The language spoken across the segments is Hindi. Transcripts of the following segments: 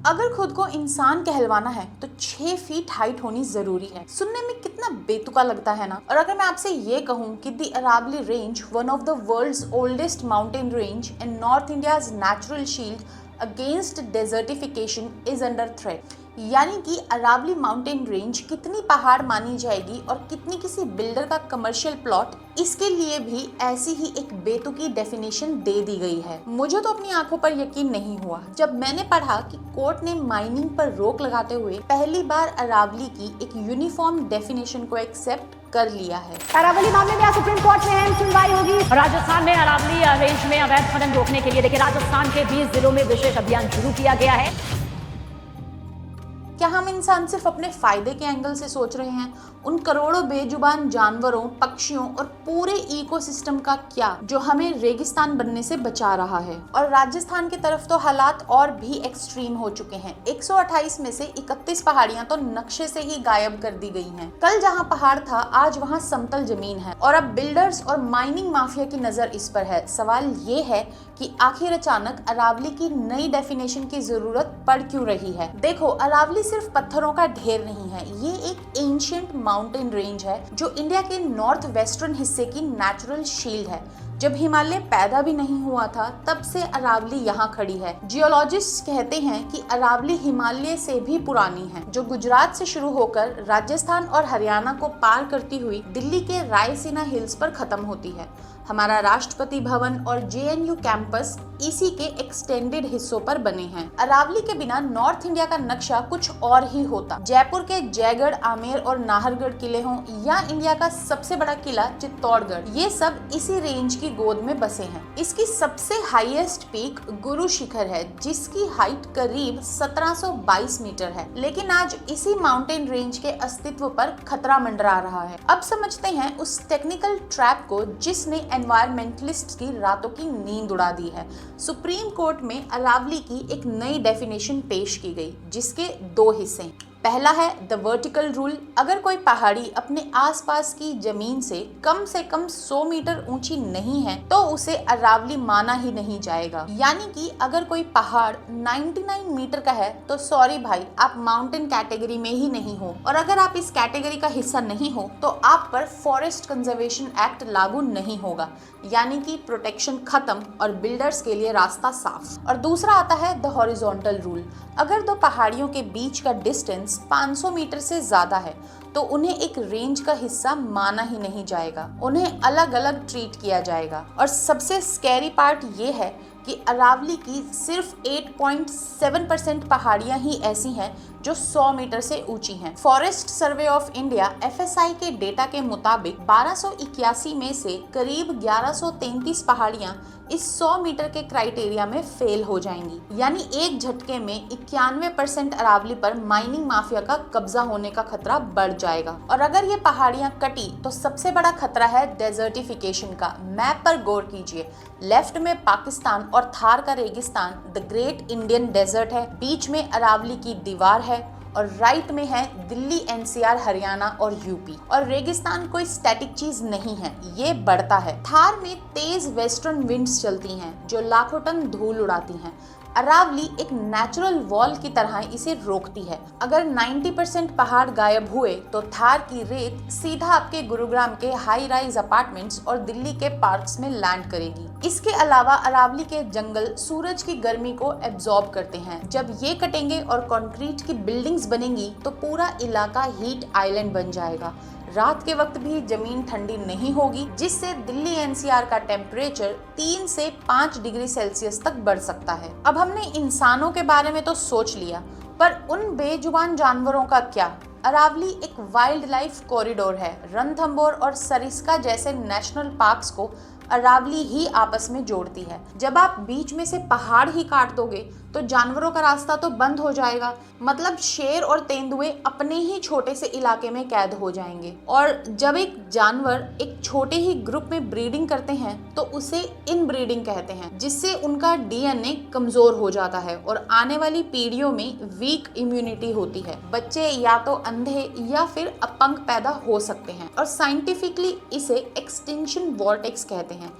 अगर खुद को इंसान कहलवाना है तो 6 फीट हाइट होनी जरूरी है। सुनने में कितना बेतुका लगता है ना। और अगर मैं आपसे ये कहूँ कि the Aravalli range, one of the world's oldest mountain range and north India's natural shield against desertification is under threat, यानी कि अरावली माउंटेन रेंज कितनी पहाड़ मानी जाएगी और कितनी किसी बिल्डर का कमर्शियल प्लॉट, इसके लिए भी ऐसी ही एक बेतुकी डेफिनेशन दे दी गई है। मुझे तो अपनी आंखों पर यकीन नहीं हुआ जब मैंने पढ़ा कि कोर्ट ने माइनिंग पर रोक लगाते हुए पहली बार अरावली की एक यूनिफॉर्म डेफिनेशन को एक्सेप्ट कर लिया है। अरावली मामले में आज सुप्रीम कोर्ट में अहम सुनवाई होगी। राजस्थान में अरावली रेंज में अवैध खनन रोकने के लिए देखिए राजस्थान के 20 जिलों में विशेष अभियान शुरू किया गया है। क्या हम इंसान सिर्फ अपने फायदे के एंगल से सोच रहे हैं? उन करोड़ों बेजुबान जानवरों, पक्षियों और पूरे इकोसिस्टम का क्या जो हमें रेगिस्तान बनने से बचा रहा है? और राजस्थान की तरफ तो हालात और भी एक्सट्रीम हो चुके हैं। 128 में से 31 पहाड़ियां तो नक्शे से ही गायब कर दी गई हैं। कल जहां पहाड़ था, आज वहां समतल जमीन है और अब बिल्डर्स और माइनिंग माफिया की नजर इस पर है। सवाल ये है कि आखिर अचानक अरावली की नई डेफिनेशन की जरूरत पड़ क्यों रही है? देखो, अरावली सिर्फ पत्थरों का ढेर नहीं है, ये एक एंशिएंट माउंटेन रेंज है जो इंडिया के नॉर्थ वेस्टर्न हिस्से की नेचुरल शील्ड है। जब हिमालय पैदा भी नहीं हुआ था तब से अरावली यहाँ खड़ी है। जियोलॉजिस्ट कहते हैं कि अरावली हिमालय से भी पुरानी है, जो गुजरात से शुरू होकर राजस्थान और हरियाणा को पार करती हुई दिल्ली के रायसीना हिल्स पर खत्म होती है। हमारा राष्ट्रपति भवन और जेएनयू कैंपस इसी के एक्सटेंडेड हिस्सों पर बने हैं। अरावली के बिना नॉर्थ इंडिया का नक्शा कुछ और ही होता। जयपुर के जयगढ़, आमेर और नाहरगढ़ किले हों या इंडिया का सबसे बड़ा किला चित्तौड़गढ़, ये सब इसी रेंज की गोद में बसे हैं। इसकी सबसे हाईएस्ट पीक गुरु शिखर है, जिसकी हाइट करीब 1722 मीटर है। लेकिन आज इसी माउंटेन रेंज के अस्तित्व पर खतरा मंडरा रहा है। अब समझते हैं उस टेक्निकल ट्रैप को जिसने एनवायरमेंटलिस्ट की रातों की नींद उड़ा दी है। सुप्रीम कोर्ट में अरावली की एक नई डेफिनेशन पेश की गई, जिसके 2 हिस्से हैं। पहला है द वर्टिकल रूल। अगर कोई पहाड़ी अपने आसपास की जमीन से कम 100 मीटर ऊंची नहीं है तो उसे अरावली माना ही नहीं जाएगा। यानी कि अगर कोई पहाड़ 99 मीटर का है तो सॉरी भाई, आप माउंटेन कैटेगरी में ही नहीं हो, और अगर आप इस कैटेगरी का हिस्सा नहीं हो तो आप पर फॉरेस्ट कंजर्वेशन एक्ट लागू नहीं होगा, यानी कि प्रोटेक्शन खत्म और बिल्डर्स के लिए रास्ता साफ। और दूसरा आता है द हॉरिजॉन्टल रूल। अगर 2 पहाड़ियों के बीच का डिस्टेंस 500 मीटर से ज्यादा है तो उन्हें एक रेंज का हिस्सा माना ही नहीं जाएगा, उन्हें अलग अलग ट्रीट किया जाएगा। और सबसे स्कैरी पार्ट ये है कि अरावली की सिर्फ 8.7% पहाड़ियां ही ऐसी हैं जो 100 मीटर से ऊंची हैं। Forest survey of India FSI के डेटा के मुताबिक 1281 में से करीब 1133 पहाड़ियां इस 100 मीटर के क्राइटेरिया में फेल हो जाएंगी। यानी एक झटके में 91% अरावली पर माइनिंग माफिया का कब्जा होने का खतरा बढ़ जाएगा। और अगर ये पहाड़ियां कटी तो सबसे बड़ा खतरा है डेजर्टिफिकेशन का। मैप पर गौर कीजिए, लेफ्ट में पाकिस्तान और थार का रेगिस्तान, द ग्रेट इंडियन डेजर्ट है, बीच में अरावली की दीवार है और राइट में है दिल्ली, NCR, हरियाणा और यूपी। और रेगिस्तान कोई स्टैटिक चीज नहीं है, ये बढ़ता है। थार में तेज वेस्टर्न विंड्स चलती हैं जो लाखों टन धूल उड़ाती हैं। अरावली एक नेचुरल वॉल की तरह इसे रोकती है। अगर 90% पहाड़ गायब हुए तो थार की रेत सीधा आपके गुरुग्राम के हाई राइज अपार्टमेंट्स और दिल्ली के पार्क्स में लैंड करेगी। इसके अलावा अरावली के जंगल सूरज की गर्मी को एब्जॉर्ब करते हैं। जब ये कटेंगे और कंक्रीट की बिल्डिंग्स बनेंगी तो पूरा इलाका हीट आइलैंड बन जाएगा। रात के वक्त भी जमीन ठंडी नहीं होगी, जिससे दिल्ली NCR का टेम्परेचर 3 से 5 डिग्री सेल्सियस तक बढ़ सकता है। अब हमने इंसानों के बारे में तो सोच लिया, पर उन बेजुबान जानवरों का क्या? अरावली एक वाइल्ड लाइफ कॉरिडोर है। रणथंभौर और सरिस्का जैसे नेशनल पार्क्स को अरावली ही आपस में जोड़ती है। जब आप बीच में से पहाड़ ही काट दोगे तो जानवरों का रास्ता तो बंद हो जाएगा। मतलब शेर और तेंदुए अपने ही छोटे से इलाके में कैद हो जाएंगे। और जब एक जानवर एक छोटे ही ग्रुप में ब्रीडिंग करते हैं तो उसे इनब्रीडिंग कहते हैं, जिससे उनका DNA कमजोर हो जाता है और आने वाली पीढ़ियों में वीक इम्यूनिटी होती है। बच्चे या तो अंधे या फिर अपंग पैदा हो सकते हैं और साइंटिफिकली इसे एक्सटिंक्शन वॉर्टेक्स कहते हैं।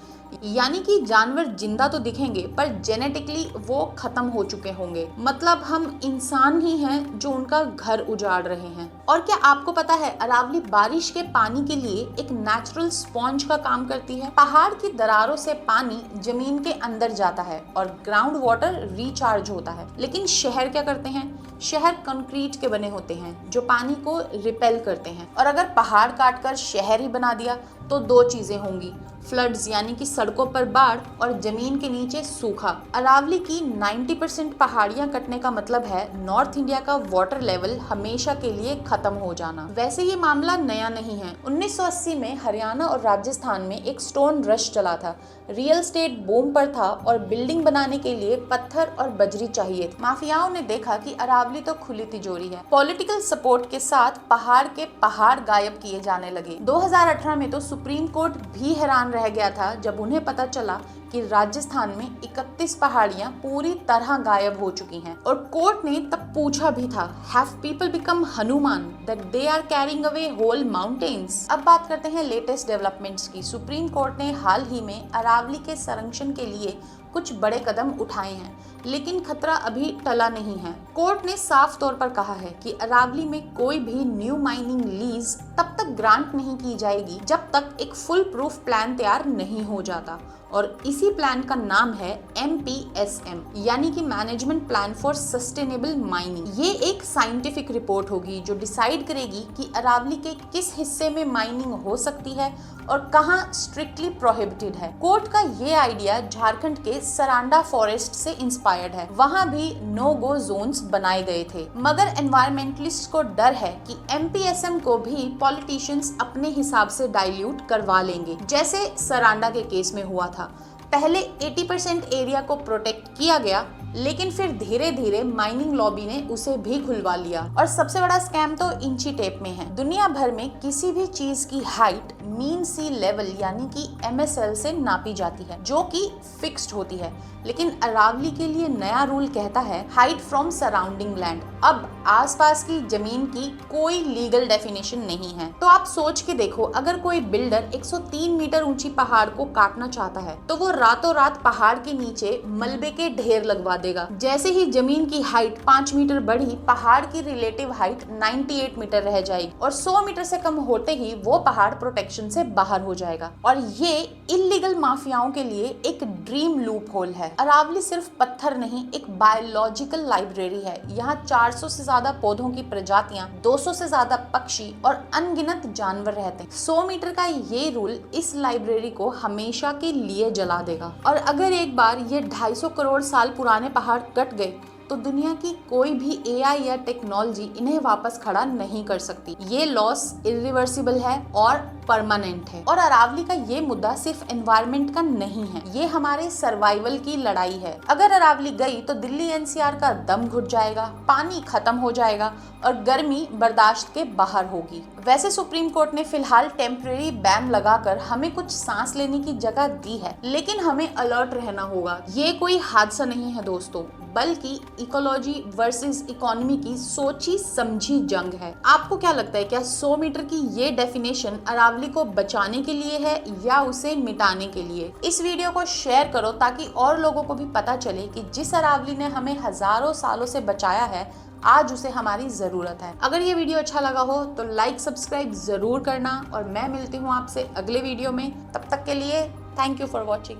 यानी कि जानवर जिंदा तो दिखेंगे पर जेनेटिकली वो खत्म हो चुके होंगे। मतलब हम इंसान ही हैं जो उनका घर उजाड़ रहे हैं। और क्या आपको पता है अरावली बारिश के पानी के लिए एक नेचुरल स्पॉन्ज का काम करती है। पहाड़ की दरारों से पानी जमीन के अंदर जाता है और ग्राउंड वाटर रिचार्ज होता है। लेकिन शहर क्या करते हैं? शहर कंक्रीट के बने होते हैं जो पानी को रिपेल करते हैं। और अगर पहाड़ काटकर शहर ही बना दिया तो दो चीजें होंगी, फ्लड्स यानी कि सड़कों पर बाढ़ और जमीन के नीचे सूखा। अरावली की 90% पहाड़ियां कटने का मतलब है नॉर्थ इंडिया का वाटर लेवल हमेशा के लिए खत्म हो जाना। वैसे ये मामला नया नहीं है। 1980 में हरियाणा और राजस्थान में एक स्टोन रश चला था। रियल एस्टेट बूम पर था और बिल्डिंग बनाने के लिए पत्थर और बजरी चाहिए थी। माफियाओं ने देखा कि अरावली तो खुली तिजोरी है। पॉलिटिकल सपोर्ट के साथ पहाड़ के पहाड़ गायब किए जाने लगे। 2018 में तो सुप्रीम कोर्ट भी हैरान रह गया था जब उन्हें पता चला कि राजस्थान में 31 पहाड़ियां पूरी तरह गायब हो चुकी हैं। और कोर्ट ने तब पूछा भी था, have people become Hanuman that they are carrying away whole mountains. अब बात करते हैं लेटेस्ट डेवलपमेंट्स की। सुप्रीम कोर्ट ने हाल ही में अरावली के संरक्षण के लिए कुछ बड़े कदम उठाए हैं, लेकिन खतरा अभी टला नहीं है। कोर्ट ने साफ तौर पर कहा है कि अरावली में कोई भी न्यू माइनिंग लीज तब तक ग्रांट नहीं की जाएगी जब तक एक फुल प्रूफ प्लान तैयार नहीं हो जाता। और इसी प्लान का नाम है MPSM यानी कि management plan for sustainable mining. ये एक साइंटिफिक रिपोर्ट होगी जो डिसाइड करेगी कि अरावली के किस हिस्से में माइनिंग हो सकती है और कहां स्ट्रिक्टली प्रोहिबिटेड है। कोर्ट का ये आइडिया झारखंड के सरांडा फॉरेस्ट से इंस्पायर्ड है। वहां भी नो गो जोन्स बनाए गए थे, मगर एनवायरमेंटलिस्ट को डर है कि MPSM को भी पॉलिटिशियंस अपने हिसाब से डाइल्यूट करवा लेंगे, जैसे सरांडा के केस में हुआ था। पहले 80% एरिया को प्रोटेक्ट किया गया, लेकिन फिर धीरे धीरे माइनिंग लॉबी ने उसे भी खुलवा लिया। और सबसे बड़ा स्कैम तो इंची टेप में है। दुनिया भर में किसी भी चीज की हाइट मीन सी लेवल यानी कि MSL से नापी जाती है, जो कि फिक्स्ड होती है। लेकिन अरावली के लिए नया रूल कहता है हाइट फ्रॉम सराउंडिंग लैंड। अब आसपास की जमीन की कोई लीगल डेफिनेशन नहीं है। तो आप सोच के देखो, अगर कोई बिल्डर 103 मीटर ऊंची पहाड़ को काटना चाहता है तो वो रातों रात पहाड़ के नीचे मलबे के ढेर लगवा देगा। जैसे ही जमीन की हाइट 5 मीटर बढ़ी, पहाड़ की रिलेटिव हाइट 98 मीटर रह जाएगी और 100 मीटर से कम होते ही वो पहाड़ प्रोटेक्शन से बाहर हो जाएगा। और ये इल्लीगल माफियाओं के लिए एक ड्रीम लूप होल है। अरावली सिर्फ पत्थर नहीं, एक बायोलॉजिकल लाइब्रेरी है। यहाँ 400 से ज्यादा पौधों की प्रजातियां, 200 से ज्यादा पक्षी और अनगिनत जानवर रहते हैं। 100 मीटर का ये रूल इस लाइब्रेरी को हमेशा के लिए जला देगा। और अगर एक बार ये 250 करोड़ साल पुराने पहाड़ कट गए तो दुनिया की कोई भी AI या टेक्नोलॉजी इन्हें वापस खड़ा नहीं कर सकती। ये लॉस इरिवर्सिबल है और परमानेंट है। और अरावली का ये मुद्दा सिर्फ एनवायरनमेंट का नहीं है, ये हमारे सर्वाइवल की लड़ाई है। अगर अरावली गई तो दिल्ली NCR का दम घुट जाएगा, पानी खत्म हो जाएगा और गर्मी बर्दाश्त के बाहर होगी। वैसे सुप्रीम कोर्ट ने फिलहाल टेम्परेरी बैन लगाकर हमें कुछ सांस लेने की जगह दी है, लेकिन हमें अलर्ट रहना होगा। ये कोई हादसा नहीं है दोस्तों, बल्कि इकोलॉजी वर्सेस इकोनॉमी की सोची समझी जंग है। आपको क्या लगता है, क्या 100 मीटर की ये डेफिनेशन अरावली को बचाने के लिए है या उसे मिटाने के लिए? इस वीडियो को शेयर करो ताकि और लोगों को भी पता चले कि जिस अरावली ने हमें हजारों सालों से बचाया है, आज उसे हमारी जरूरत है। अगर ये वीडियो अच्छा लगा हो तो लाइक सब्सक्राइब जरूर करना और मैं मिलती हूँ आपसे अगले वीडियो में। तब तक के लिए थैंक यू फॉर वॉचिंग।